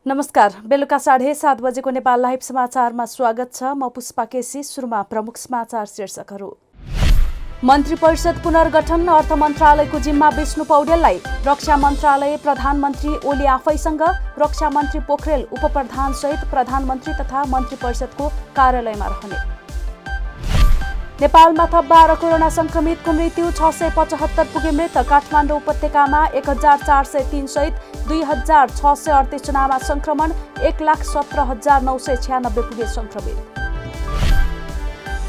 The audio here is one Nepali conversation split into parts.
नमस्कार। बेलुका 7:30 बजेको नेपाल लाइभ समाचारमा स्वागत छ। म पुष्पा केसी। सुरुमा प्रमुख समाचार शीर्षकहरू। मन्त्री परिषद पुनर्गठन, अर्थ मन्त्रालयको जिम्मा विष्णु पौडेललाई। रक्षा मन्त्रालय प्रधानमन्त्री ओली आफैसँग, रक्षा मन्त्री पोखरेल उपप्रधान सहित प्रधानमन्त्री तथा मन्त्री परिषदको कार्यालयमा रहने। नेपालमा थप 12 कोरोना संक्रमितको मृत्यु, 675 पुगे मृत। काठमाडौँ उपत्यकामा 1403 सहित 2638 जनामा संक्रमण, 1,17,996 पुगे संक्रमित।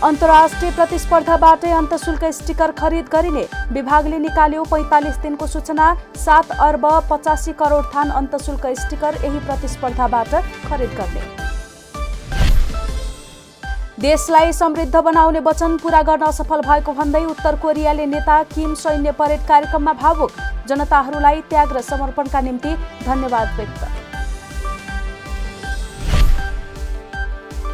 अन्तर्राष्ट्रिय प्रतिस्पर्धाबाटै अन्तशुल्क स्टिकर खरिद गरिने विभागले निकाल्यो 45 दिनको सूचना। 7 अर्ब 85 करोड थान अन्तशुल्क स्टिकर यही प्रतिस्पर्धाबाट खरिद गर्ने। देशलाई समृद्ध बनाउने वचन पूरा गर्न असफल भएको भन्दै उत्तर कोरियाले नेता किम सैन्य परेड कार्यक्रममा भावुक। जनताहरूलाई त्याग र समर्पणका निम्ति धन्यवाद व्यक्त।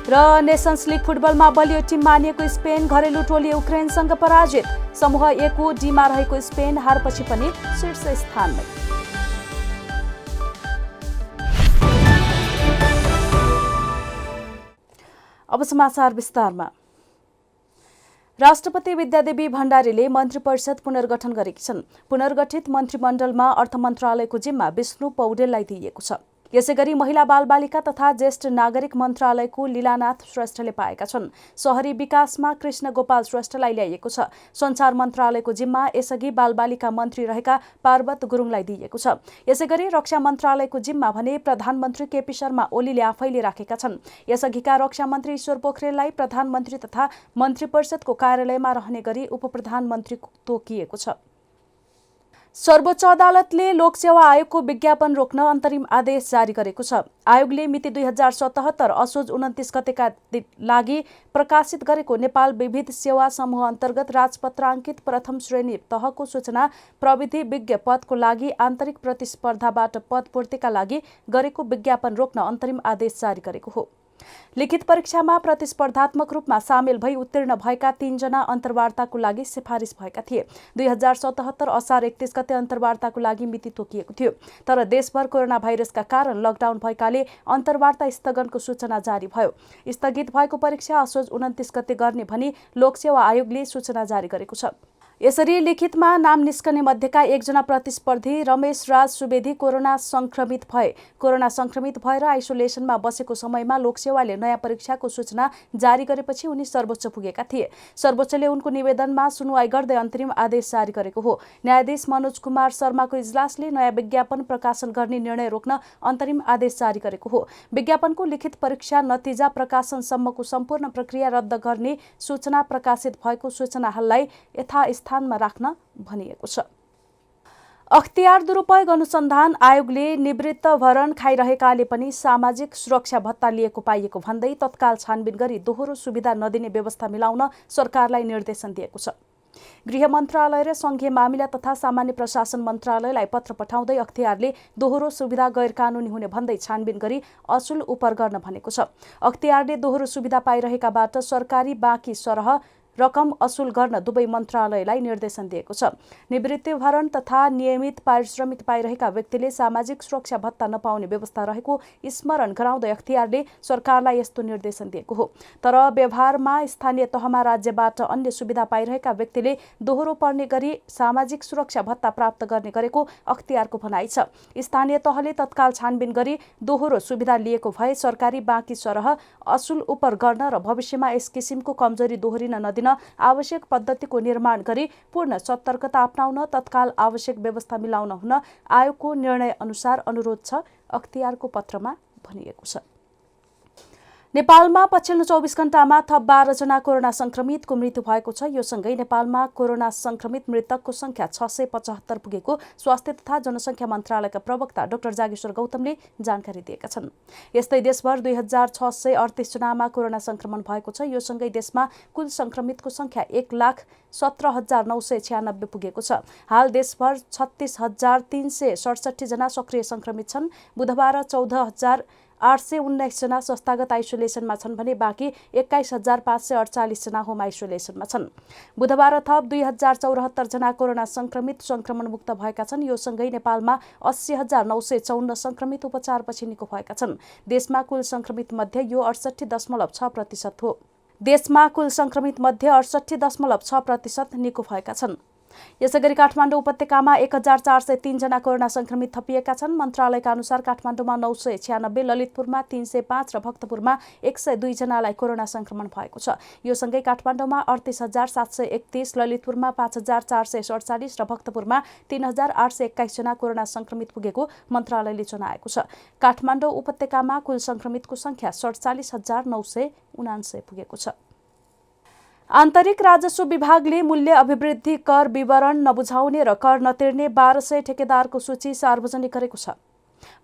र नेसन्स लिग फुटबलमा बलियो टिम मानिएको स्पेन घरेलु टोली युक्रेनसँग पराजित। समूह ए को डीमा रहेको स्पेन हारपछि पनि शीर्ष स्थानमै। अब समाचार विस्तारमा। राष्ट्रपति विद्यादेवी भण्डारीले मन्त्री परिषद पुनर्गठन गरेकी छन्। पुनर्गठित मन्त्रीमण्डलमा अर्थ मन्त्रालयको जिम्मा विष्णु पौडेललाई दिइएको छ। यसैगरी महिला बालबालिका तथा ज्येष्ठ नागरिक मन्त्रालयको लीलानाथ श्रेष्ठले पाएका छन्। शहरी विकासमा कृष्ण गोपाल श्रेष्ठलाई ल्याइएको छ। सञ्चार मन्त्रालयको जिम्मा यसअघि बालबालिका मन्त्री रहेका पार्वत गुरुङलाई दिइएको छ। यसैगरी रक्षा मन्त्रालयको जिम्मा भने प्रधानमन्त्री केपी शर्मा ओलीले आफैले राखेका छन्। यसअघिका रक्षा मन्त्री ईश्वर पोखरेललाई प्रधानमन्त्री तथा मन्त्री परिषदको कार्यालयमा रहने गरी उपप्रधानमन्त्री तोकिएको छ। सर्वोच्च अदालतले लोकसेवा आयोगको विज्ञापन रोक्न अन्तरिम आदेश जारी गरेको छ। आयोगले मिति 2077 असोज 29 गतेका लागि प्रकाशित गरेको नेपाल विविध सेवा समूह अन्तर्गत राजपत्राङ्कित प्रथम श्रेणी तहको सूचना प्रविधि विज्ञ पदको लागि आन्तरिक प्रतिस्पर्धाबाट पदपूर्तिका लागि गरेको विज्ञापन रोक्न अन्तरिम आदेश जारी गरेको हो। लिखित परीक्षामा प्रतिस्पर्धात्मक रूपमा सामेल भई उत्तीर्ण भएका 3 जना अन्तर्वार्ताको लागि सिफारिस भएका थिए। 2077 असार 31 गते अन्तर्वार्ताको लागि मिति तोकिएको थियो। तर देशभर कोरोना भाइरसका कारण लकडाउन भएकाले अन्तर्वार्ता स्थगनको सूचना जारी भयो। स्थगित भएको परीक्षा असोज 29 गते गर्ने भनी लोकसेवा आयोगले सूचना जारी गरेको छ। यसरी लिखितमा नाम निस्कने मध्येका 1 जना प्रतिस्पर्धी रमेश राज सुवेदी कोरोना संक्रमित भए। कोरोना संक्रमित भएर आइसोलेसनमा बसेको समयमा लोकसेवाले नयाँ परीक्षाको सूचना जारी गरेपछि उनी सर्वोच्च पुगेका थिए। सर्वोच्चले उनको निवेदनमा सुनवाई गर्दै अन्तरिम आदेश जारी गरेको हो। न्यायाधीश मनोज कुमार शर्माको इजलासले नयाँ विज्ञापन प्रकाशन गर्ने निर्णय रोक्न अन्तरिम आदेश जारी गरेको हो। विज्ञापनको लिखित परीक्षा नतिजा प्रकाशनसम्मको सम्पूर्ण प्रक्रिया रद्द गर्ने सूचना प्रकाशित भएको सूचना हाललाई यथास्थानमा राख्न भनिएको छ। अख्तियार दुरुपयोग अनुसन्धान आयोगले निवृत्त भरण खाइरहेकाले पनि सामाजिक सुरक्षा भत्ता लिएको पाइएको भन्दै तत्काल छानबिन गरी दोहोरो सुविधा नदिने व्यवस्था मिलाउन सरकारलाई निर्देशन दिएको छ। गृह मन्त्रालय र संघीय मामिला तथा सामान्य प्रशासन मन्त्रालयलाई पत्र पठाउँदै अख्तियारले दोहोरो सुविधा गैर कानुनी हुने भन्दै छानबिन गरी असुल उपर गर्न भनेको छ। अख्तियारले दोहोरो सुविधा पाइरहेकाबाट सरकारी बाँकी सरह रकम असुल गर्न दुवै मन्त्रालयलाई निर्देशन दिएको छ। निवृत्ति भरण तथा नियमित पारिश्रमिक पाइरहेका व्यक्तिले सामाजिक सुरक्षा भत्ता नपाउने व्यवस्था रहेको स्मरण गराउँदै अख्तियारले सरकारलाई यस्तो निर्देशन दिएको हो। तर व्यवहारमा स्थानीय तहमा राज्यबाट अन्य सुविधा पाइरहेका व्यक्तिले दोहोरो पर्ने गरी सामाजिक सुरक्षा भत्ता प्राप्त गर्ने गरेको अख्तियारको भनाइ छ। स्थानीय तहले तत्काल छानबिन गरी दोहोरो सुविधा लिएको भए सरकारी बाँकी सरह असुल उपर गर्न र भविष्यमा यस किसिमको कमजोरी दोहोरिन नदिन आवश्यक पद्धतिको निर्माण गरी पूर्ण सतर्कता अपनाउन तत्काल आवश्यक व्यवस्था मिलाउन हुन आयोगको निर्णय अनुसार अनुरोध छ, अख्तियारको पत्रमा भनिएको छ। नेपालमा पछिल्लो 24 घण्टामा थप 12 जना कोरोना संक्रमितको मृत्यु भएको छ। यो सँगै नेपालमा कोरोना संक्रमित मृतकको संख्या 675 पुगेको स्वास्थ्य तथा जनसङ्ख्या मन्त्रालयका प्रवक्ता डाक्टर जागेश्वर गौतमले जानकारी दिएका छन्। यस्तै देशभर 2638 जनामा कोरोना संक्रमण भएको छ। यो सँगै देशमा कुल संक्रमितको संख्या 1,17,996 पुगेको छ। हाल देशभर 36,367 जना सक्रिय संक्रमित छन्। बुधबार 14,000 819 जना संस्थागत आइसोलेसनमा छन् भने बाँकी 21,548 जना होम आइसोलेसनमा छन्। बुधबार थप 2074 जना कोरोना संक्रमित संक्रमणमुक्त भएका छन्। यो सँगै नेपालमा 80,954 संक्रमित उपचारपछि निको भएका छन्। देशमा कुल संक्रमित मध्ये यो 68.6% हो। देशमा कुल संक्रमित मध्ये 68.6% निको भएका छन्। यसैगरी काठमाडौँ उपत्यकामा 1,403 जना कोरोना संक्रमित थपिएका छन्। मन्त्रालयका अनुसार काठमाडौँमा 996, ललितपुरमा 305 र भक्तपुरमा 102 जनालाई कोरोना संक्रमण भएको छ। यो सँगै काठमाडौँमा 38,731, ललितपुरमा 5,447 र भक्तपुरमा 3,821 जना कोरोना संक्रमित पुगेको मन्त्रालयले जनाएको छ। काठमाडौँ उपत्यकामा कुल संक्रमितको संख्या 47,979 पुगेको छ। आन्तरिक राजस्व विभागले मूल्य अभिवृद्धि कर विवरण नबुझाउने र कर नतिर्ने 1200 ठेकेदारको सूची सार्वजनिक गरेको छ।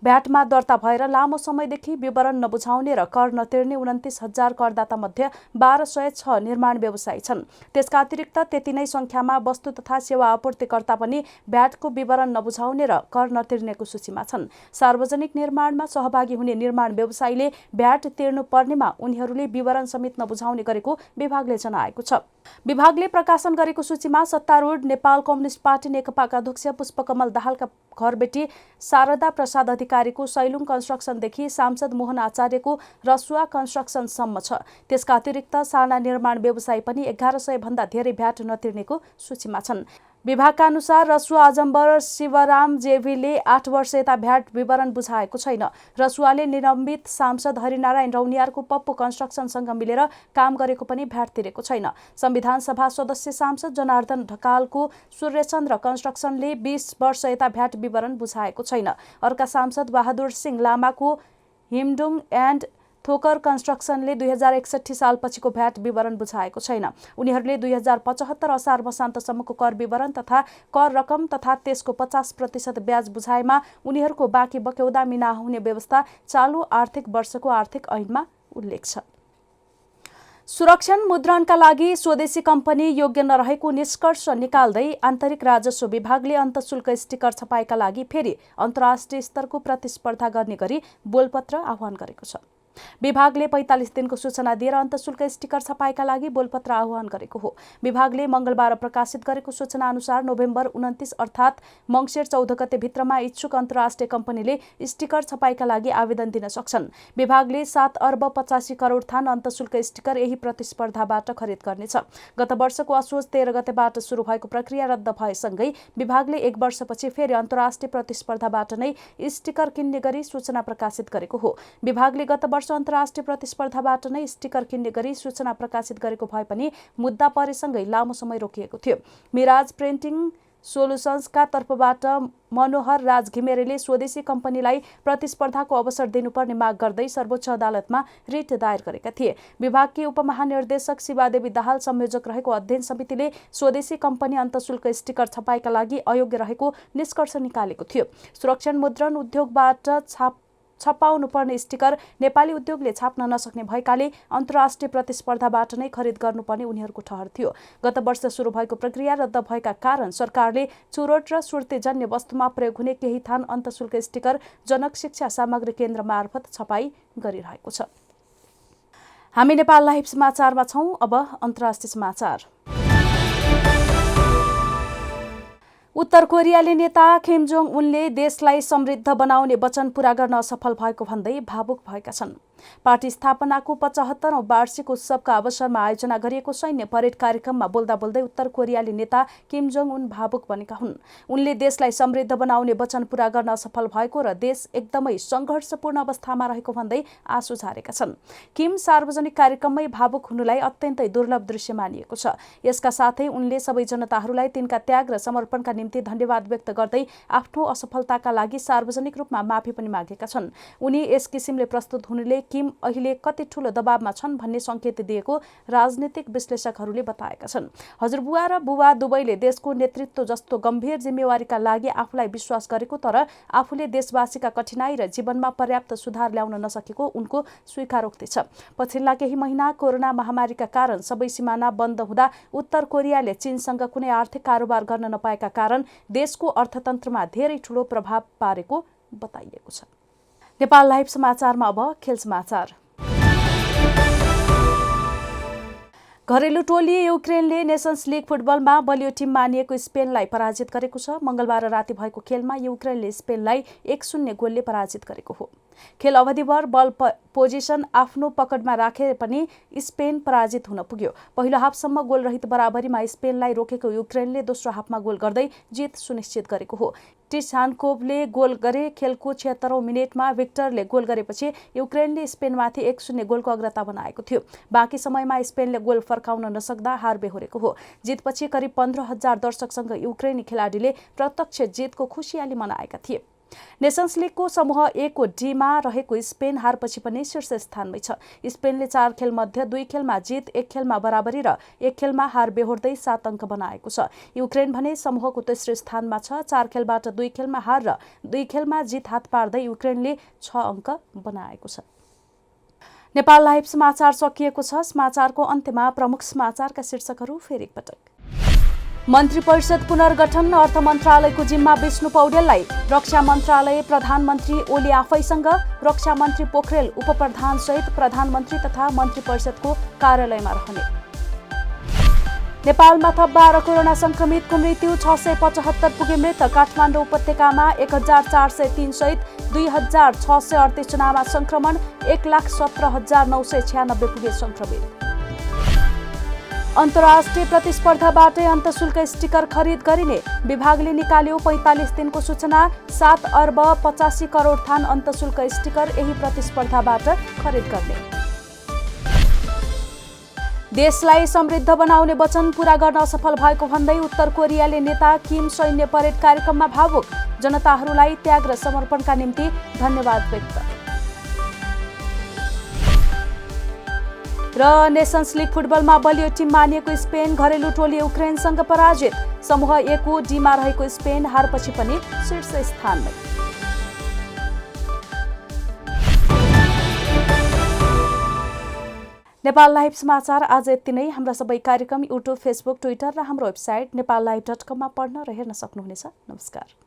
भ्याटमा दर्ता भएर लामो समयदेखि विवरण नबुझाउने र कर नतिर्ने 29,000 करदाता मध्ये 1206 निर्माण व्यवसायी छन्। त्यसका अतिरिक्त त्यति नै संख्यामा वस्तु तथा सेवा आपूर्तिकर्ता पनि भ्याटको विवरण नबुझाउने र कर नतिर्नेको सूचीमा छन्। सार्वजनिक निर्माणमा सहभागी हुने निर्माण व्यवसायीले भ्याट तिर्नु पर्नेमा उनीहरूले विवरण समेत नबुझाउने गरेको विभागले जनाएको छ। विभागले प्रकाशन गरेको सूचीमा सत्तारूढ नेपाल कम्युनिस्ट पार्टी नेकपाका अध्यक्ष पुष्पकमल दाहालका घरबेटी शारदा प्रसाद अधिकारीको सैलुङ कन्स्ट्रक्सनदेखि सांसद मोहन आचार्यको रसुवा कन्स्ट्रक्सनसम्म छ। त्यसका अतिरिक्त साना निर्माण व्यवसायी पनि 1100 भन्दा धेरै भ्याट नतिर्नेको सूचीमा छन्। विभागका अनुसार रसुवा अजम्बर शिवराम जेवीले 8 वर्ष यता भ्याट विवरण बुझाएको छैन। रसुवाले निलम्बित सांसद हरिनारायण रौनियारको पप्पू कन्स्ट्रक्सनसँग मिलेर काम गरेको पनि भ्याट तिरेको छैन। संविधान सभा सदस्य सांसद जनार्दन ढकालको सूर्यचन्द्र कन्स्ट्रक्सनले 20 वर्ष यता भ्याट विवरण बुझाएको छैन। अर्का सांसद बहादुर सिंह लामाको हिमडुङ एन्ड थोकर कन्स्ट्रक्सनले 2061 सालपछिको भ्याट विवरण बुझाएको छैन। उनीहरूले 2075 असार मसान्तसम्मको कर विवरण तथा कर रकम तथा त्यसको 50% ब्याज बुझाएमा उनीहरूको बाँकी बक्यौदामी नहुने व्यवस्था चालु आर्थिक वर्षको आर्थिक ऐनमा उल्लेख छ। सुरक्षण मुद्रणका लागि स्वदेशी कम्पनी योग्य नरहेको निष्कर्ष निकाल्दै आन्तरिक राजस्व विभागले अन्तशुल्क स्टिकर छपाईका लागि फेरि अन्तर्राष्ट्रिय स्तरको प्रतिस्पर्धा गर्ने गरी बोलपत्र आह्वान गरेको छ। विभागले 45 दिनको सूचना दिएर अन्तशुल्क स्टिकर छपाईका लागि बोलपत्र आह्वान गरेको हो। विभागले मंगलबार प्रकाशित गरेको सूचना अनुसार नोभेम्बर 29 अर्थात् मंसिर 14 गते भित्रमा इच्छुक अन्तर्राष्ट्रिय कम्पनीले स्टिकर छपाईका लागि आवेदन दिन सक्छन्। विभागले 7 अर्ब 85 करोड थान अन्तशुल्क स्टिकर यही प्रतिस्पर्धाबाट खरिद गर्नेछ। गत वर्षको असोज 13 गतेबाट सुरु भएको प्रक्रिया रद्द भएसँगै विभागले 1 वर्षपछि फेरि अन्तर्राष्ट्रिय प्रतिस्पर्धाबाट नै स्टिकर किन्ने गरी सूचना प्रकाशित गरेको हो। विभागले गत वर्ष अन्तर्राष्ट्रिय प्रतिस्पर्धाबाट नै स्टिकर किन्ने गरी सूचना प्रकाशित गरेको भए पनि मुद्दा परेसँगै लामो समय रोकिएको थियो। मिराज प्रिन्टिङ सोलुसन्सका तर्फबाट मनोहर राज घिमिरेले स्वदेशी कम्पनीलाई प्रतिस्पर्धाको अवसर दिनुपर्ने माग गर्दै सर्वोच्च अदालतमा रिट दायर गरेका थिए। विभागकी उपमहानिर्देशक शिवादेवी दाहाल संयोजक रहेको अध्ययन समितिले स्वदेशी कम्पनी अन्तशुल्क स्टिकर छपाईका लागि अयोग्य रहेको निष्कर्ष निकालेको थियो। सुरक्षण मुद्रण उद्योगबाट छपाउनु पर्ने स्टिकर नेपाली उद्योगले छाप्न नसक्ने भएकाले अन्तर्राष्ट्रिय प्रतिस्पर्धाबाट नै खरिद गर्नुपर्ने उनीहरूको ठहर थियो। गत वर्ष सुरु भएको प्रक्रिया रद्द भएका कारण सरकारले चुरोट र सुर्तेजन्य वस्तुमा प्रयोग हुने केही थान अन्तशुल्क स्टिकर जनक शिक्षा सामग्री केन्द्र मार्फत छपाई गरिरहेको छ। हामी नेपाल लाइभ समाचारमा छौं। अब अन्तर्राष्ट्रिय समाचार। उत्तर कोरियाली नेता किम जोङ उनले देशलाई समृद्ध बनाउने वचन पूरा गर्न असफल भएको भन्दै भावुक भएका छन्। पार्टी स्थापनाको 75औं वार्षिक उत्सवका अवसरमा आयोजना गरिएको सैन्य परेड कार्यक्रममा बोल्दा बोल्दै उत्तर कोरियाली नेता किम जोङ उन भावुक बनेका हुन्। उनले देशलाई समृद्ध बनाउने वचन पूरा गर्न असफल भएको र देश एकदमै संघर्षपूर्ण अवस्थामा रहेको भन्दै आशु झारेका छन्। किम सार्वजनिक कार्यक्रममै भावुक हुनुलाई अत्यन्तै दुर्लभ दृश्य मानिएको छ। यसका साथै उनले सबै जनताहरूलाई तिनका त्याग र समर्पणका निम्ति धन्यवाद व्यक्त गर्दै आफ्नो असफलताका लागि सार्वजनिक रूपमा माफी पनि मागेका छन्। उनी यस किसिमले प्रस्तुत हुनुले किम अहिले कति ठूलो दबावमा छन् भन्ने संकेत दिएको राजनीतिक विश्लेषकहरूले बताएका छन्। हजुरबुवा र बुबा दुवैले देशको नेतृत्व जस्तो गम्भीर जिम्मेवारीका लागि आफूलाई विश्वास गरेको तर आफूले देशवासीका कठिनाई र जीवनमा पर्याप्त सुधार ल्याउन नसकेको उनको स्वीकारोक्ति छ। पछिल्ला केही महिना कोरोना महामारीका कारण सबै सिमाना बन्द हुँदा उत्तर कोरियाले चीनसँग कुनै आर्थिक कारोबार गर्न नपाएका कारण देशको अर्थतन्त्रमा धेरै ठूलो प्रभाव पारेको बताइएको छ। नेपाल लाइभ समाचारमा अब खेल समाचार। घरेलु टोली युक्रेनले नेसन्स लिग फुटबलमा बलियो टिम मानिएको स्पेनलाई पराजित गरेको छ। मंगलबार राति भएको खेलमा युक्रेनले स्पेनलाई 1-0 गोलले पराजित गरेको हो। खेल अवधिभर बल पोजिसन आफ्नो पकडमा राखे पनि स्पेन पराजित हुन पुग्यो। पहिलो हाफसम्म गोलरहित बराबरीमा स्पेनलाई रोकेको युक्रेनले दोस्रो हाफमा गोल गर्दै जित सुनिश्चित गरेको हो। टिसान्कोभले गोल गरे। खेलको 76औं मिनेटमा विक्टरले गोल गरेपछि युक्रेनले स्पेनमाथि 1-0 गोलको अग्रता बनाएको थियो। बाँकी समयमा स्पेनले गोल फर्काउन नसक्दा हार बेहोरेको हो। जितपछि करिब 15,000 दर्शकसँग युक्रेनी खेलाडीले प्रत्यक्ष जितको खुसियाली मनाएका थिए। नेसन्स लिगको समूह ए को डीमा रहेको स्पेन हारपछि पनि शीर्ष स्थानमै छ। स्पेनले 4 खेलमध्ये 2 खेलमा जित, 1 खेलमा बराबरी र 1 खेलमा हार बेहोर्दै 7 अङ्क बनाएको छ। युक्रेन भने समूहको तेस्रो स्थानमा छ। 4 खेलबाट 2 खेलमा हार र 2 खेलमा जित हात पार्दै युक्रेनले 6 अङ्क बनाएको छ। नेपाल लाइभ समाचार सकिएको छ। समाचारको अन्त्यमा प्रमुख समाचारका शीर्षकहरू फेरि एकपटक। मन्त्री परिषद पुनर्गठन, अर्थ मन्त्रालयको जिम्मा विष्णु पौडेललाई। रक्षा मन्त्रालय प्रधानमन्त्री ओली आफैसँग। रक्षा मन्त्री पोखरेल उपप्रधान सहित प्रधानमन्त्री तथा मन्त्री परिषदको कार्यालयमा रहने। नेपालमा थप 12 कोरोना संक्रमितको मृत्यु, 675 पुगे मृत। काठमाडौँ उपत्यकामा 1403 सहित 2638 जनामा संक्रमण, 1,17,996 पुगे संक्रमित। अन्तर्राष्ट्रिय प्रतिस्पर्धाबाटै अन्तशुल्क स्टिकर खरिद गरिने विभागले निकाल्यो 45 दिनको सूचना। 7 अर्ब 85 करोड थान अन्तशुल्क स्टिकर यही प्रतिस्पर्धाबाट खरिद गर्ने। देशलाई समृद्ध बनाउने वचन पूरा गर्न असफल भएको भन्दै उत्तर कोरियाले नेता किम सैन्य परेड कार्यक्रममा भावुक। जनताहरूलाई त्याग र समर्पणका निम्ति धन्यवाद व्यक्त। र नेसन्स लिग फुटबलमा बलियो टिम मानिएको स्पेन घरेलु टोली युक्रेनसँग पराजित। समूह ए को डीमा रहेको स्पेन हारपछि पनि शीर्ष स्थानमै। नेपाल लाइभ समाचार आज यति नै। हाम्रा सबै कार्यक्रम युट्युब, फेसबुक, ट्विटर र हाम्रो वेबसाइट नेपाललाइभ.com मा पढ्न र हेर्न सक्नुहुनेछ। नमस्कार।